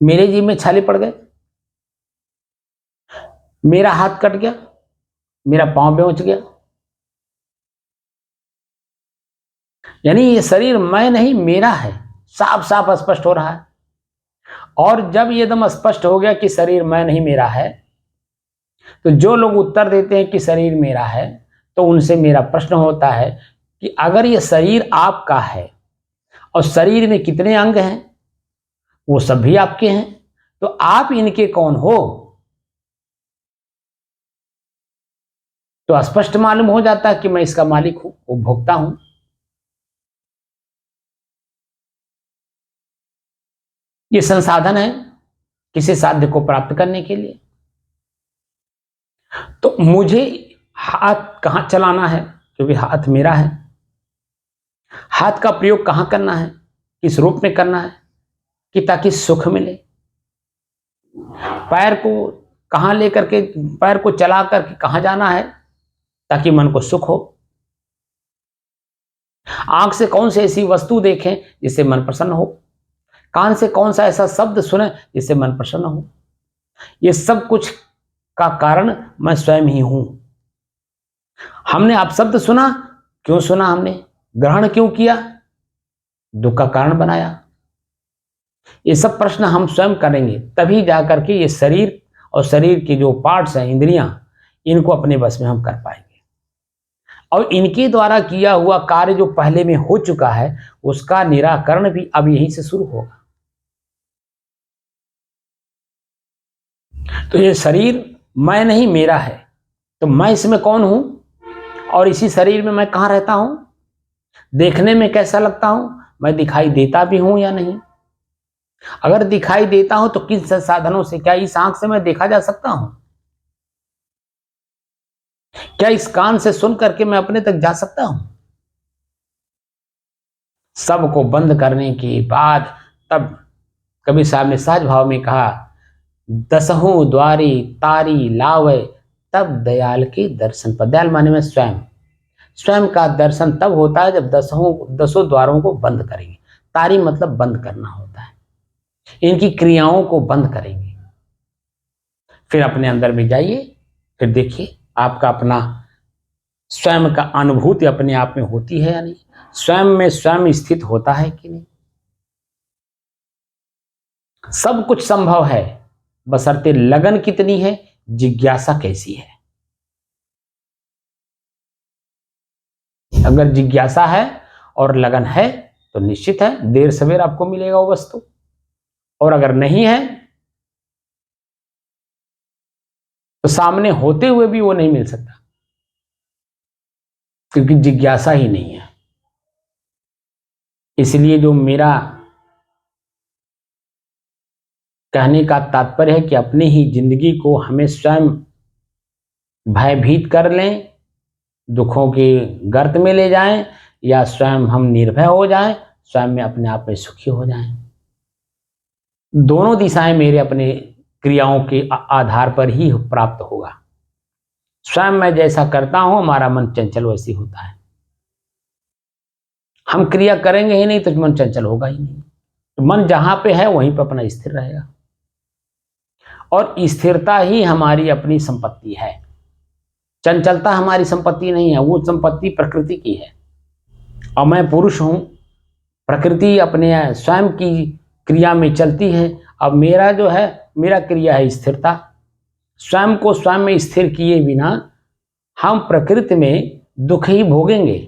मेरे जीभ में छाले पड़ गए, मेरा हाथ कट गया, मेरा पांव बेहोच गया। यानी ये शरीर मैं नहीं मेरा है, साफ साफ स्पष्ट हो रहा है। और जब ये एकदम स्पष्ट हो गया कि शरीर मैं नहीं मेरा है, तो जो लोग उत्तर देते हैं कि शरीर मेरा है, तो उनसे मेरा प्रश्न होता है कि अगर ये शरीर आपका है और शरीर में कितने अंग हैं, वो सब भी आपके हैं, तो आप इनके कौन हो। तो स्पष्ट मालूम हो जाता है कि मैं इसका मालिक हूं, उपभोक्ता हूं। ये संसाधन है किसी साध्य को प्राप्त करने के लिए। तो मुझे हाथ कहां चलाना है, क्योंकि हाथ मेरा है। हाथ का प्रयोग कहां करना है, किस रूप में करना है, कि ताकि सुख मिले। पैर को कहां लेकर के, पैर को चला करके कहां जाना है, ताकि मन को सुख हो। आंख से कौन सी ऐसी वस्तु देखें जिससे मन प्रसन्न हो, कान से कौन सा ऐसा शब्द सुने जिससे मन प्रसन्न हो। ये सब कुछ का कारण मैं स्वयं ही हूं। हमने आप शब्द सुना, क्यों सुना, हमने ग्रहण क्यों किया, दुख का कारण बनाया। ये सब प्रश्न हम स्वयं करेंगे, तभी जाकर के ये शरीर और शरीर के जो पार्ट्स हैं, इंद्रियां, इनको अपने बस में हम कर पाएंगे। और इनके द्वारा किया हुआ कार्य जो पहले में हो चुका है उसका निराकरण भी अब यहीं से शुरू होगा। तो ये शरीर मैं नहीं मेरा है, तो मैं इसमें कौन हूं और इसी शरीर में मैं कहां रहता हूं, देखने में कैसा लगता हूं, मैं दिखाई देता भी हूं या नहीं, अगर दिखाई देता हूं तो किन संसाधनों से, क्या इस आंख से मैं देखा जा सकता हूं, क्या इस कान से सुन करके मैं अपने तक जा सकता हूं। सबको बंद करने के बाद तब कबीर साहब ने सहज भाव में कहा, दसहूं द्वारी तारी लावे तब दयाल के दर्शन पर। दयाल माने में स्वयं, स्वयं का दर्शन तब होता है जब दसों द्वारों को बंद करेंगे। तारी मतलब बंद करना होता है, इनकी क्रियाओं को बंद करेंगे, फिर अपने अंदर में जाइए, फिर देखिए आपका अपना स्वयं का अनुभूति अपने आप में होती है या नहीं, स्वयं में स्वयं स्थित होता है कि नहीं। सब कुछ संभव है, बशर्ते लगन कितनी है, जिज्ञासा कैसी है। अगर जिज्ञासा है और लगन है तो निश्चित है देर सवेर आपको मिलेगा वो वस्तु, और अगर नहीं है तो सामने होते हुए भी वो नहीं मिल सकता, क्योंकि जिज्ञासा ही नहीं है। इसलिए जो मेरा कहने का तात्पर्य है कि अपनी ही जिंदगी को हमें स्वयं भयभीत कर लें, दुखों के गर्त में ले जाएं, या स्वयं हम निर्भय हो जाएं, स्वयं में अपने आप में सुखी हो जाएं। दोनों दिशाएं मेरे अपने क्रियाओं के आधार पर ही प्राप्त होगा। स्वयं मैं जैसा करता हूं हमारा मन चंचल वैसी होता है, हम क्रिया करेंगे ही नहीं तो मन चंचल होगा ही नहीं। तो मन जहां पे है वहीं पर अपना स्थिर रहेगा, और स्थिरता ही हमारी अपनी संपत्ति है। चंचलता हमारी संपत्ति नहीं है, वो संपत्ति प्रकृति की है। और मैं पुरुष हूं, प्रकृति अपने स्वयं की क्रिया में चलती है। अब मेरा जो है, मेरा क्रिया है स्थिरता। स्वयं को स्वयं में स्थिर किए बिना हम प्रकृति में दुख ही भोगेंगे,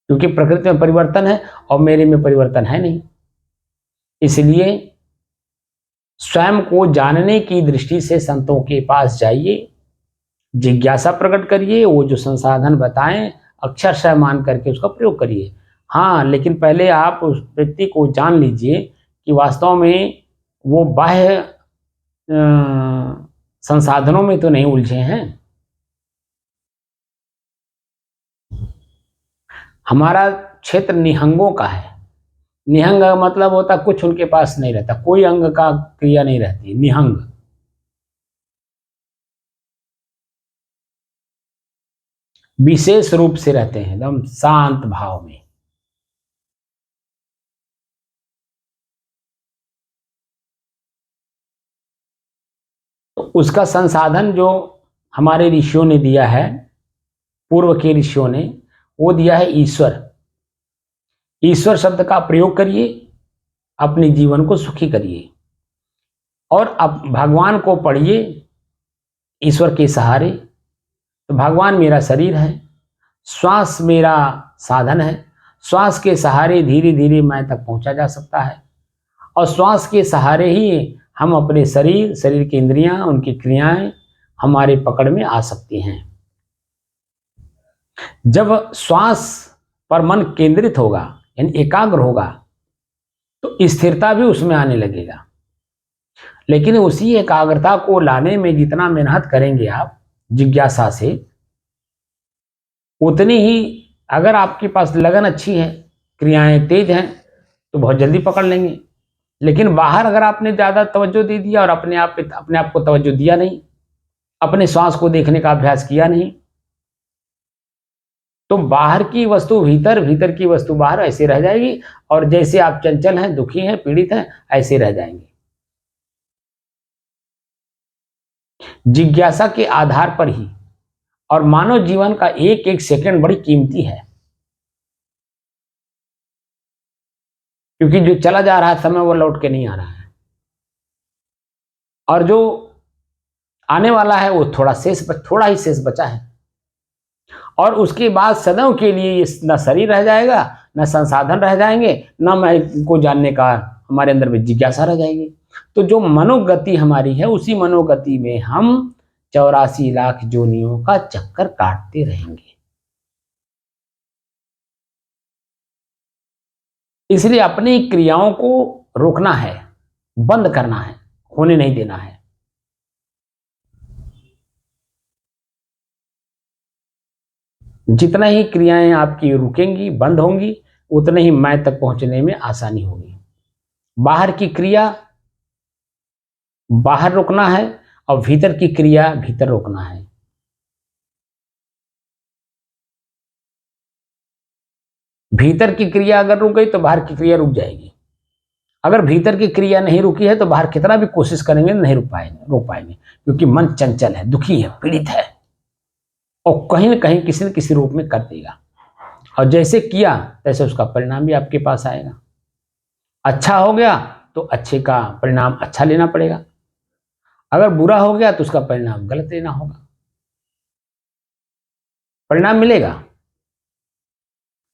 क्योंकि प्रकृति में परिवर्तन है और मेरे में परिवर्तन है नहीं। इसलिए स्वयं को जानने की दृष्टि से संतों के पास जाइए, जिज्ञासा प्रकट करिए, वो जो संसाधन बताएं अक्षरशः मान करके उसका प्रयोग करिए। हाँ, लेकिन पहले आप उस व्यक्ति को जान लीजिए कि वास्तव में वो बाह्य संसाधनों में तो नहीं उलझे हैं। हमारा क्षेत्र निहंगों का है। निहंग मतलब होता कुछ उनके पास नहीं रहता, कोई अंग का क्रिया नहीं रहती, निहंग। विशेष रूप से रहते हैं एकदम शांत भाव में। तो उसका संसाधन जो हमारे ऋषियों ने दिया है, पूर्व के ऋषियों ने, वो दिया है ईश्वर। ईश्वर शब्द का प्रयोग करिए, अपने जीवन को सुखी करिए, और अब भगवान को पढ़िए ईश्वर के सहारे। तो भगवान मेरा शरीर है, श्वास मेरा साधन है, श्वास के सहारे धीरे धीरे मैं तक पहुंचा जा सकता है, और श्वास के सहारे ही हम अपने शरीर, शरीर की इंद्रियां, उनकी क्रियाएं हमारे पकड़ में आ सकती हैं। जब श्वास पर मन केंद्रित होगा, यानी एकाग्र होगा, तो स्थिरता भी उसमें आने लगेगा। लेकिन उसी एकाग्रता को लाने में जितना मेहनत करेंगे आप जिज्ञासा से, उतनी ही, अगर आपके पास लगन अच्छी है, क्रियाएं तेज हैं, तो बहुत जल्दी पकड़ लेंगे। लेकिन बाहर अगर आपने ज़्यादा तवज्जो दे दिया और अपने आप को तवज्जो दिया नहीं, अपने श्वास को देखने का अभ्यास किया नहीं, तो बाहर की वस्तु भीतर, भीतर की वस्तु बाहर ऐसे रह जाएगी, और जैसे आप चंचल हैं, दुखी हैं, पीड़ित हैं, ऐसे रह जाएंगे। जिज्ञासा के आधार पर ही, और मानव जीवन का एक एक सेकंड बड़ी कीमती है, क्योंकि जो चला जा रहा है समय वो लौट के नहीं आ रहा है। और जो आने वाला है वो थोड़ा ही शेष बचा है, और उसके बाद सदैव के लिए ये न शरीर रह जाएगा, न संसाधन रह जाएंगे, न मैं को जानने का हमारे अंदर में जिज्ञासा रह जाएगी। तो जो मनोगति हमारी है, उसी मनोगति में हम 84 लाख जोनियों का चक्कर काटते रहेंगे। इसलिए अपनी क्रियाओं को रोकना है, बंद करना है, होने नहीं देना है। जितना ही क्रियाएं आपकी रुकेंगी, बंद होंगी, उतने ही मैं तक पहुंचने में आसानी होगी। बाहर की क्रिया बाहर रोकना है, और भीतर की क्रिया भीतर रोकना है। भीतर की क्रिया अगर रुक गई तो बाहर की क्रिया रुक जाएगी। अगर भीतर की क्रिया नहीं रुकी है तो बाहर कितना भी कोशिश करेंगे नहीं रोक पाएंगे, क्योंकि मन चंचल है, दुखी है, पीड़ित है, और कहीं न कहीं किसी न किसी रूप में कर देगा। और जैसे किया तैसे उसका परिणाम भी आपके पास आएगा। अच्छा हो गया तो अच्छे का परिणाम अच्छा लेना पड़ेगा, अगर बुरा हो गया तो उसका परिणाम गलत लेना होगा। परिणाम मिलेगा,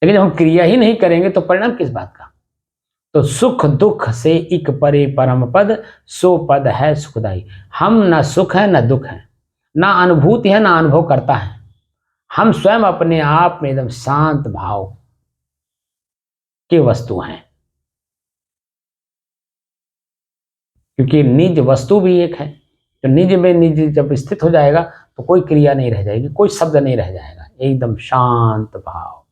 लेकिन जब हम क्रिया ही नहीं करेंगे तो परिणाम किस बात का। तो सुख दुख से इक परे परम पद, सो पद है सुखदाई। हम न सुख है न दुख है, ना अनुभूति है ना अनुभव करता है। हम स्वयं अपने आप में एकदम शांत भाव की वस्तु हैं, क्योंकि निज वस्तु भी एक है। तो निज में निज जब स्थित हो जाएगा तो कोई क्रिया नहीं रह जाएगी, कोई शब्द नहीं रह जाएगा, एकदम शांत भाव।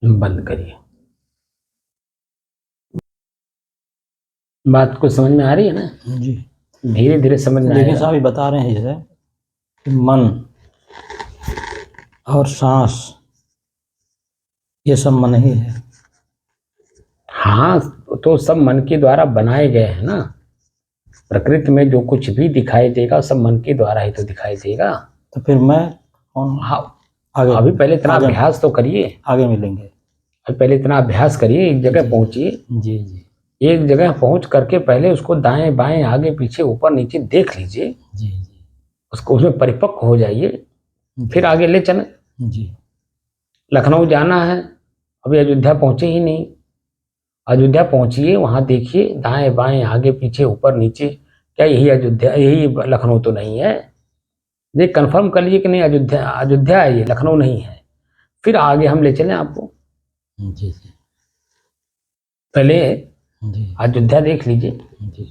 बंद करिए। बात को समझ में आ रही है ना? जी। धीरे धीरे समझ में देखिए आएगा। साहब, ये बता रहे हैं जैसे कि मन और सांस ये सब मन ही है। हाँ, तो सब मन के द्वारा बनाए गए हैं ना। प्रकृति में जो कुछ भी दिखाई देगा सब मन के द्वारा ही तो दिखाई देगा। तो फिर मैं कौन? हाँ, आगे अभी पहले इतना आगे अभ्यास तो करिए। आगे मिलेंगे। अभी पहले इतना अभ्यास करिए, एक जगह पहुंचिए। जी जी एक जगह पहुंच करके पहले उसको दाएं बाएं आगे पीछे ऊपर नीचे देख लीजिए, जी जी उसको उसमें परिपक्व हो जाइए, फिर आगे ले चलें। जी। लखनऊ जाना है, अभी अयोध्या पहुंचे ही नहीं। अयोध्या पहुंचिए, वहां देखिए दाएं बाएं आगे पीछे ऊपर नीचे, क्या यही अयोध्या, यही लखनऊ तो नहीं है? ये कंफर्म कर लीजिए कि नहीं अयोध्या, अयोध्या है ये, लखनऊ नहीं है। फिर आगे हम ले चलें आपको। जी जी पहले जी अयोध्या देख लीजिए, जी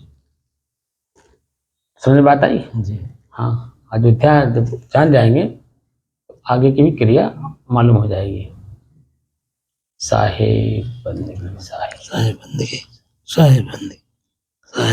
समझ में बात आई? जी। हाँ, अयोध्या जब जान जाएंगे तो आगे की भी क्रिया मालूम हो जाएगी। साहेब बंदगी, साहेब साहेब बंदगी, साहेब बंदगी, साहेब।